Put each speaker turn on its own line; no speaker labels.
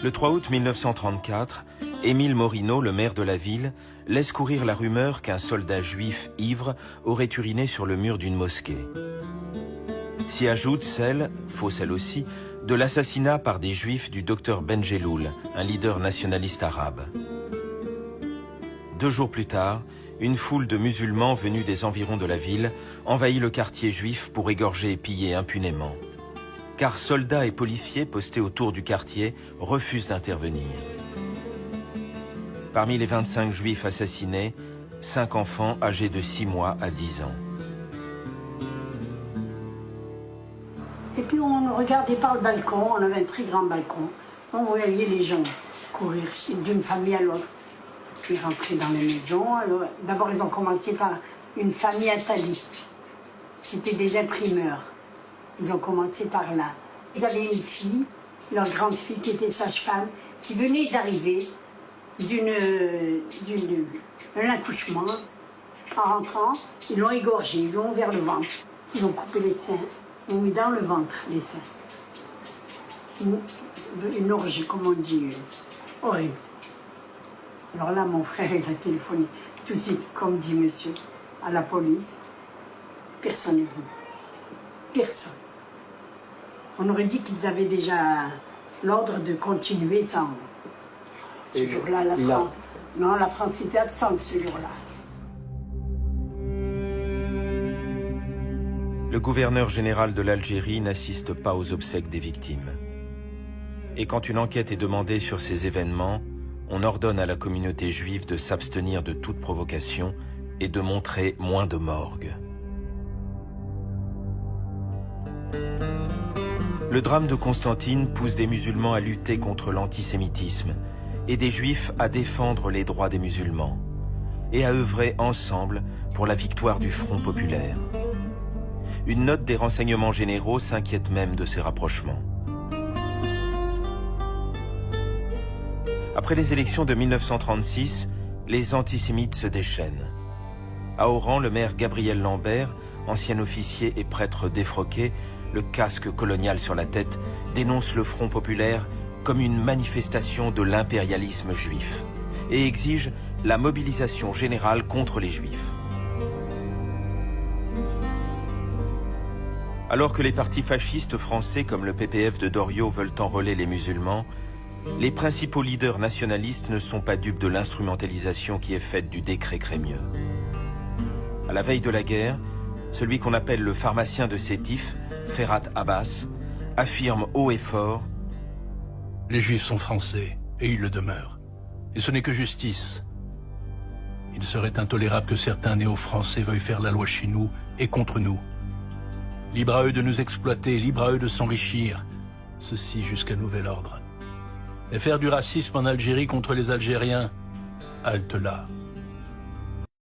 Le 3 août 1934, Émile Morino, le maire de la ville, laisse courir la rumeur qu'un soldat juif ivre aurait uriné sur le mur d'une mosquée. S'y ajoute celle, fausse elle aussi, de l'assassinat par des juifs du docteur Benjeloul, un leader nationaliste arabe. 2 jours plus tard, une foule de musulmans venus des environs de la ville envahit le quartier juif pour égorger et piller impunément. Car soldats et policiers postés autour du quartier refusent d'intervenir. Parmi les 25 juifs assassinés, 5 enfants âgés de 6 mois à 10 ans.
Et puis on regardait par le balcon, on avait un très grand balcon. On voyait les gens courir d'une famille à l'autre. Ils rentraient dans les maisons. D'abord, ils ont commencé par une famille à Tali. C'était des imprimeurs. Ils ont commencé par là. Ils avaient une fille, leur grande fille qui était sage-femme, qui venait d'arriver d'un accouchement. En rentrant, ils l'ont égorgée, ils l'ont ouvert le ventre. Ils ont coupé les seins, ils ont mis dans le ventre les seins. Une orgie, comme on dit, horrible. Alors là, mon frère, il a téléphoné tout de suite, comme dit monsieur, à la police. Personne n'est venu. Personne. On aurait dit qu'ils avaient déjà l'ordre de continuer sans. Ce jour-là, la France. Non, la France était absente ce jour-là.
Le gouverneur général de l'Algérie n'assiste pas aux obsèques des victimes. Et quand une enquête est demandée sur ces événements, on ordonne à la communauté juive de s'abstenir de toute provocation et de montrer moins de morgue. Le drame de Constantine pousse des musulmans à lutter contre l'antisémitisme et des juifs à défendre les droits des musulmans et à œuvrer ensemble pour la victoire du Front populaire. Une note des renseignements généraux s'inquiète même de ces rapprochements. Après les élections de 1936, les antisémites se déchaînent. À Oran, le maire Gabriel Lambert, ancien officier et prêtre défroqué, le casque colonial sur la tête, dénonce le Front populaire comme une manifestation de l'impérialisme juif et exige la mobilisation générale contre les juifs. Alors que les partis fascistes français comme le PPF de Doriot veulent enrôler les musulmans, les principaux leaders nationalistes ne sont pas dupes de l'instrumentalisation qui est faite du décret Crémieux. À la veille de la guerre, celui qu'on appelle le pharmacien de Sétif, Ferhat Abbas, affirme haut et fort «
Les Juifs sont français, et ils le demeurent. Et ce n'est que justice. Il serait intolérable que certains néo-français veuillent faire la loi chez nous et contre nous. Libre à eux de nous exploiter, libre à eux de s'enrichir, ceci jusqu'à nouvel ordre. Et faire du racisme en Algérie contre les Algériens, halte là.